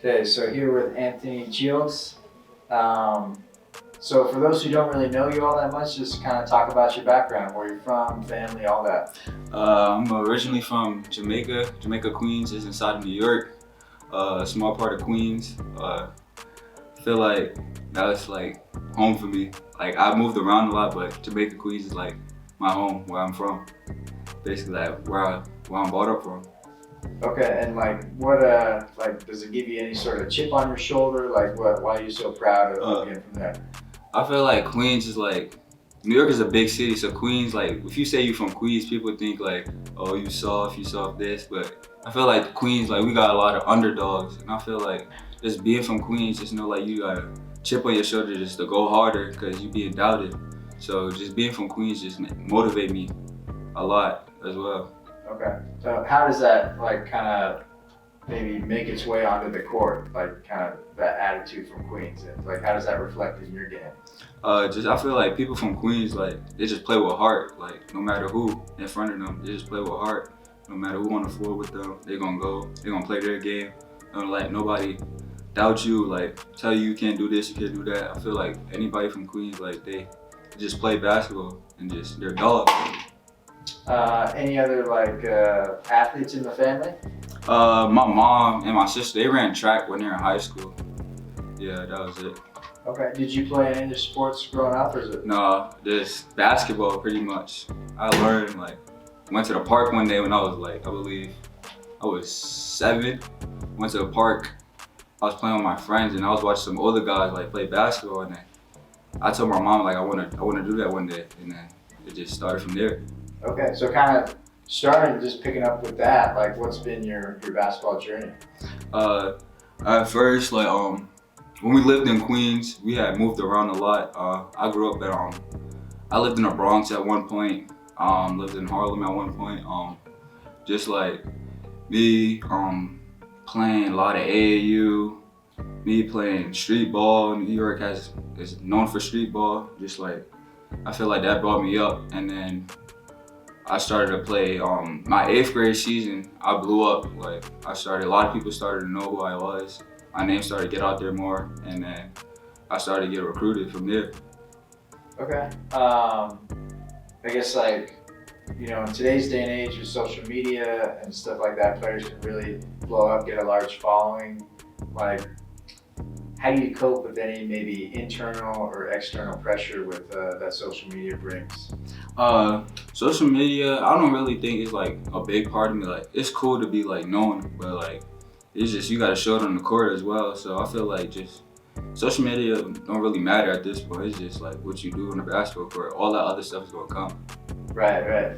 Okay, so here with Anthony Gilkes. So for those who don't really know you all that much, just kind of talk about your background, where you're from, family, all that. I'm originally from Jamaica. Jamaica, Queens is inside of New York. A small part of Queens. I feel like that was like home for me. Like I moved around a lot, but Jamaica, Queens is like my home, where I'm from. Basically, like where I'm brought up from. Okay, and like does it give you any sort of chip on your shoulder? Like why are you so proud of being from there? I feel like Queens is like, New York is a big city, so Queens, like, if you say you from Queens, people think like, oh, you soft this, but I feel like Queens, like, we got a lot of underdogs, and I feel like just being from Queens, just know like you got a chip on your shoulder just to go harder, because you being doubted. So just being from Queens just motivate me a lot as well. Okay, so how does that like kind of maybe make its way onto the court, like kind of that attitude from Queens, and like how does that reflect in your game? I feel like people from Queens, like they just play with heart. Like no matter who in front of them, they just play with heart. No matter who on the floor with them, they're gonna play their game. Don't let nobody doubt you, like tell you can't do this, you can't do that. I feel like anybody from Queens, like they just play basketball and just they're dogs. Any other like athletes in the family? My mom and my sister, they ran track when they were in high school. Yeah, that was it. Okay. Did you play any sports growing up, or is it? No, just basketball pretty much. I learned like, went to the park one day when I was like, I believe I was 7. Went to the park, I was playing with my friends and I was watching some older guys like play basketball, and then I told my mom like I wanna do that one day, and then it just started from there. Okay, so kind of starting just picking up with that, like what's been your basketball journey? At first, like when we lived in Queens, we had moved around a lot. I grew up at I lived in the Bronx at one point. Lived in Harlem at one point. Just like me playing a lot of AAU, me playing street ball. New York is known for street ball. Just like I feel like that brought me up, and then I started to play my 8th grade season. I blew up. Like a lot of people started to know who I was. My name started to get out there more, and then I started to get recruited from there. Okay. I guess like, you know, in today's day and age with social media and stuff like that, players can really blow up, get a large following. Like, how do you cope with any maybe internal or external pressure with that social media brings? Social media, I don't really think it's like a big part of me. Like, it's cool to be like known, but like, it's just you gotta show it on the court as well. So I feel like just social media don't really matter at this point. It's just like what you do on the basketball court. All that other stuff is gonna come. Right.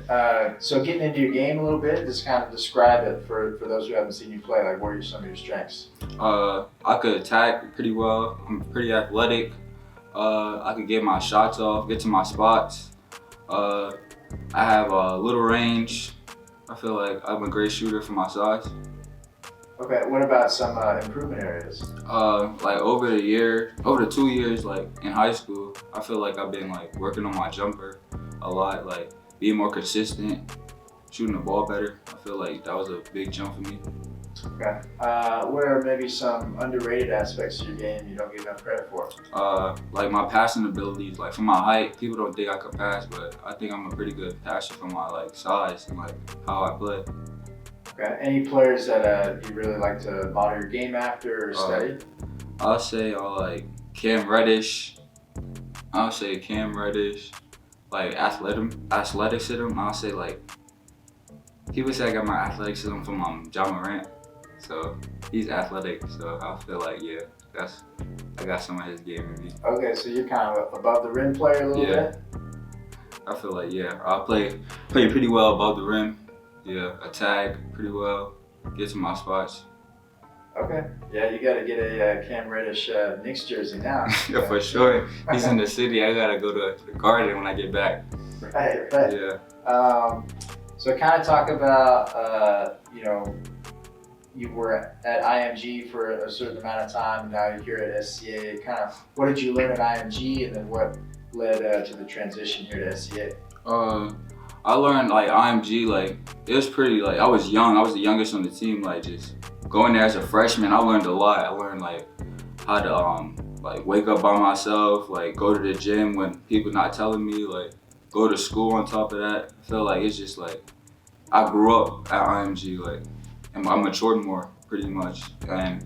So getting into your game a little bit, just kind of describe it for those who haven't seen you play. Like, what are some of your strengths? I could attack pretty well. I'm pretty athletic. I could get my shots off, get to my spots. I have a little range. I feel like I'm a great shooter for my size. Okay, what about some improvement areas? Like over the 2 years, like in high school, I feel like I've been like working on my jumper a lot, like being more consistent, shooting the ball better. I feel like that was a big jump for me. Okay. What are maybe some underrated aspects of your game you don't get enough credit for? Like my passing abilities, like for my height, people don't think I could pass, but I think I'm a pretty good passer for my like size and like how I play. Okay. Any players that you really like to model your game after or study? I'll say like Cam Reddish. Like athleticism. I'll say like people say I got my athleticism from John Morant. So he's athletic. So I feel like I got some of his game in me. Okay, so you're kind of above the rim player a little bit? I feel like I play pretty well above the rim. Yeah, attack pretty well, get to my spots. Okay, yeah, you got to get a Cam Reddish Knicks jersey now. Yeah, for sure. He's in the city. I gotta go to the Garden when I get back. Right. Yeah. So kind of talk about, you know, you were at IMG for a certain amount of time. Now you're here at SCA. Kind of, what did you learn at IMG, and then what led to the transition here to SCA? I learned like IMG, like it was pretty, like I was young. I was the youngest on the team, like just going there as a freshman, I learned a lot. I learned like how to like wake up by myself, like go to the gym when people not telling me, like go to school on top of that. I feel like it's just like I grew up at IMG, like, and I matured more pretty much. And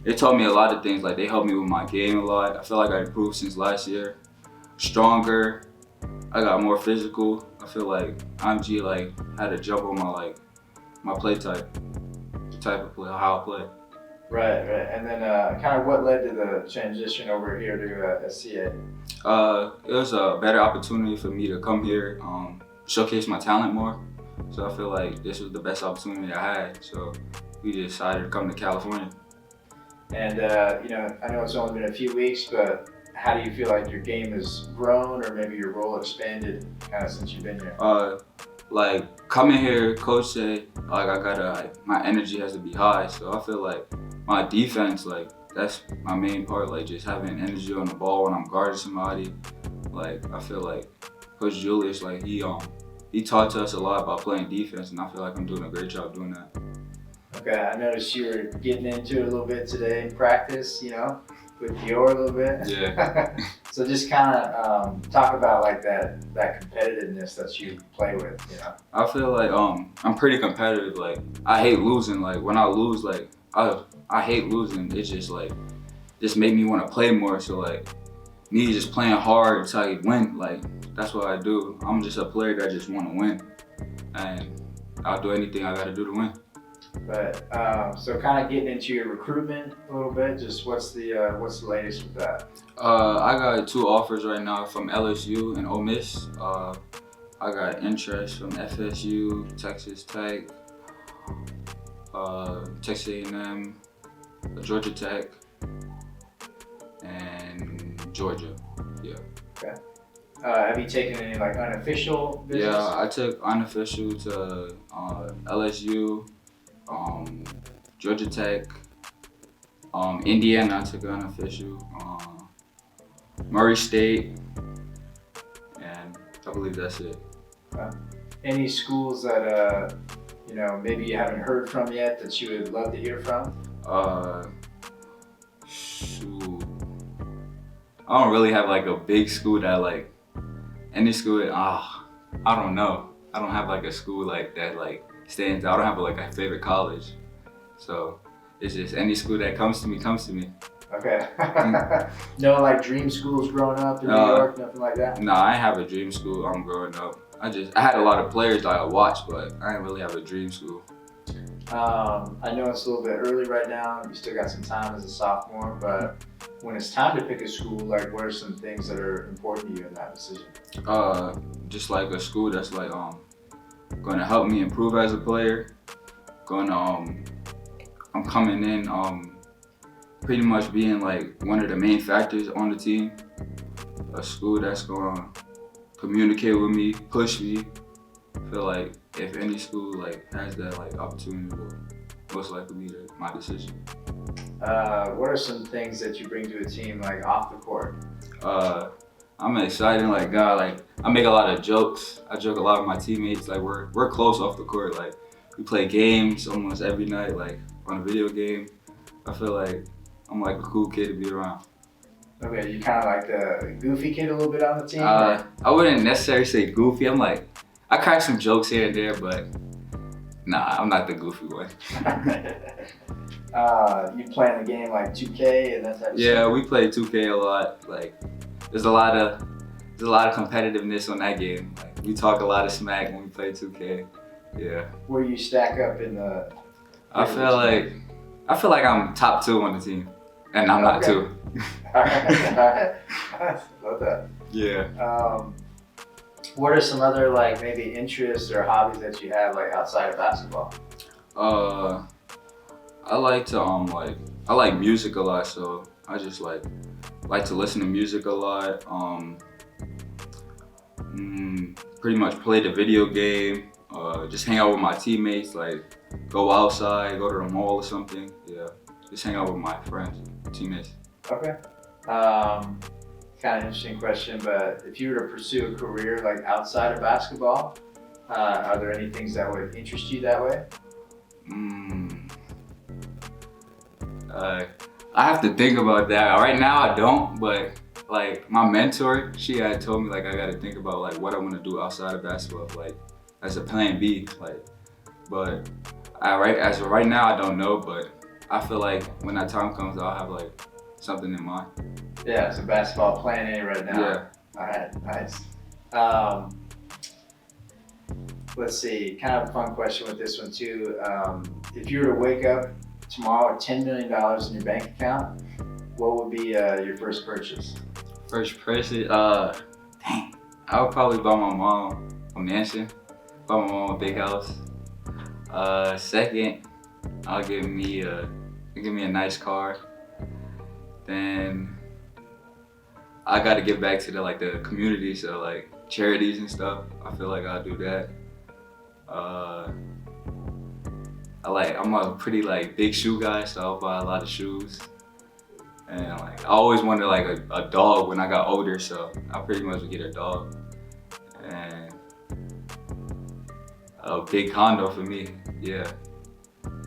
it taught me a lot of things. Like they helped me with my game a lot. I feel like I improved since last year. Stronger. I got more physical. I feel like IMG like had to jump on my play type, the type of play, how I play. Right. And then kind of what led to the transition over here to SCA? It was a better opportunity for me to come here, showcase my talent more. So I feel like this was the best opportunity I had. So we decided to come to California. And I know it's only been a few weeks, but how do you feel like your game has grown, or maybe your role expanded kind of since you've been here? Like coming here, coach said like I gotta my energy has to be high. So I feel like my defense, like that's my main part. Like just having energy on the ball when I'm guarding somebody. Like I feel like Coach Julius, like he taught us a lot about playing defense, and I feel like I'm doing a great job doing that. Okay, I noticed you were getting into it a little bit today in practice, with Dior a little bit. Yeah. So just kind of talk about like that competitiveness that you play with, I feel like I'm pretty competitive. Like I hate losing. Like when I lose, like I hate losing. It's just make me want to play more. So like me just playing hard until I win. Like that's what I do. I'm just a player that just want to win, and I'll do anything I got to do to win. But so kind of getting into your recruitment a little bit, just what's the latest with that? I got 2 offers right now from LSU and Ole Miss. I got interest from FSU, Texas Tech, Texas A&M, Georgia Tech, and Georgia. Yeah. Okay. Have you taken any like unofficial visits? Yeah, I took unofficial to LSU. Georgia Tech, Indiana I took unofficial, Murray State, and I believe that's it. Any schools that maybe you haven't heard from yet that you would love to hear from? Shoot. I don't really have like a big school that like any school that, I don't know. I don't have like a school like that like stands out. I don't have like a favorite college. So it's just any school that comes to me. Okay. No like dream schools growing up in New York, nothing like that? No, I ain't have a dream school growing up. I had a lot of players that I watched, but I didn't really have a dream school. I know it's a little bit early right now. You still got some time as a sophomore, but when it's time to pick a school, like what are some things that are important to you in that decision? Just like a school that's like going to help me improve as a player. I'm coming in pretty much being like one of the main factors on the team. A school that's going to communicate with me, push me. I feel like if any school like has that like opportunity, will most likely be my decision. What are some things that you bring to a team like off the court? I'm an exciting like guy. Like I make a lot of jokes. I joke a lot with my teammates. Like we're close off the court. Like we play games almost every night. Like on a video game. I feel like I'm like a cool kid to be around. Okay, you kind of like the goofy kid a little bit on the team? I wouldn't necessarily say goofy. I crack some jokes here and there, but nah, I'm not the goofy one. You playing the game like 2K and that type of stuff? Yeah, we play 2K a lot. Like there's a lot of competitiveness on that game. Like we talk a lot of smack when we play 2K. Yeah. Where you stack up in the? I feel like I'm top 2 on the team, and I'm not 2. All right. Love that. Yeah. What are some other like maybe interests or hobbies that you have like outside of basketball? I like to I like music a lot, so I just like to listen to music a lot. Pretty much play the video game. Just hang out with my teammates, like go outside, go to the mall or something. Yeah, just hang out with my friends, teammates. Okay. Kind of interesting question, but if you were to pursue a career like outside of basketball, are there any things that would interest you that way? I have to think about that. Right now I don't, but like my mentor, she had told me like I gotta think about like what I want to do outside of basketball, like as a plan B, like. But as of right now I don't know, but I feel like when that time comes, I'll have like something in mind. Yeah, so basketball plan A right now. Yeah. All right, nice. Let's see, kind of a fun question with this one too. If you were to wake up tomorrow with $10 million in your bank account, what would be your first purchase? First purchase, dang, I would probably buy my mom a mansion, buy my mom a big house. Second, I'll give me a nice car. Then I gotta give back to the community, so like charities and stuff. I feel like I'll do that. I'm a pretty like big shoe guy, so I'll buy a lot of shoes. And like I always wanted like a dog when I got older, so I pretty much would get a dog. And a big condo for me, yeah.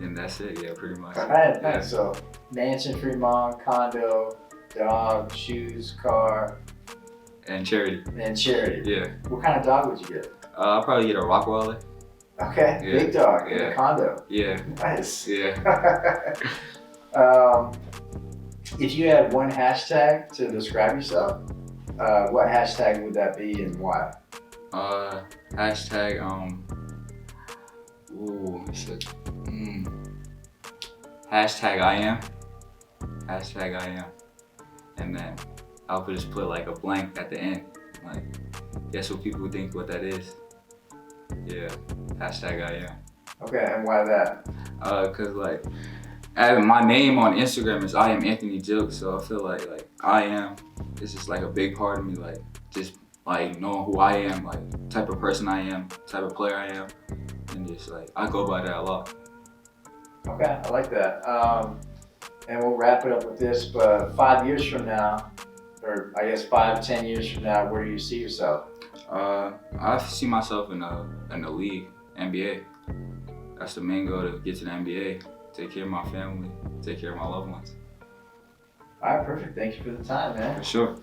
And that's it, yeah, pretty much. All right, Yeah. nice. So mansion for your mom, condo, dog, shoes, car, And charity. and charity. Yeah. What kind of dog would you get? I'll probably get a Rottweiler. Okay, Yeah, big dog in yeah. a condo. Yeah. Nice. Yeah. If you had one hashtag to describe yourself, what hashtag would that be and why? Hashtag hashtag I am. Hashtag I am. And then I'll just put like a blank at the end. Like, guess what people think what that is. Yeah. Hashtag I am. Okay, and why that? Cause like my name on Instagram is I am Anthony Gilkes, so I feel like I am is just like a big part of me, like just like knowing who I am, like type of person I am, type of player I am, and just like I go by that a lot. Okay, I like that. And we'll wrap it up with this, but 5 years from now, or I guess 5-10 years from now, where do you see yourself? I see myself in the league, NBA. That's the main goal, to get to the NBA, take care of my family, take care of my loved ones. All right, perfect. Thank you for the time, man. For sure.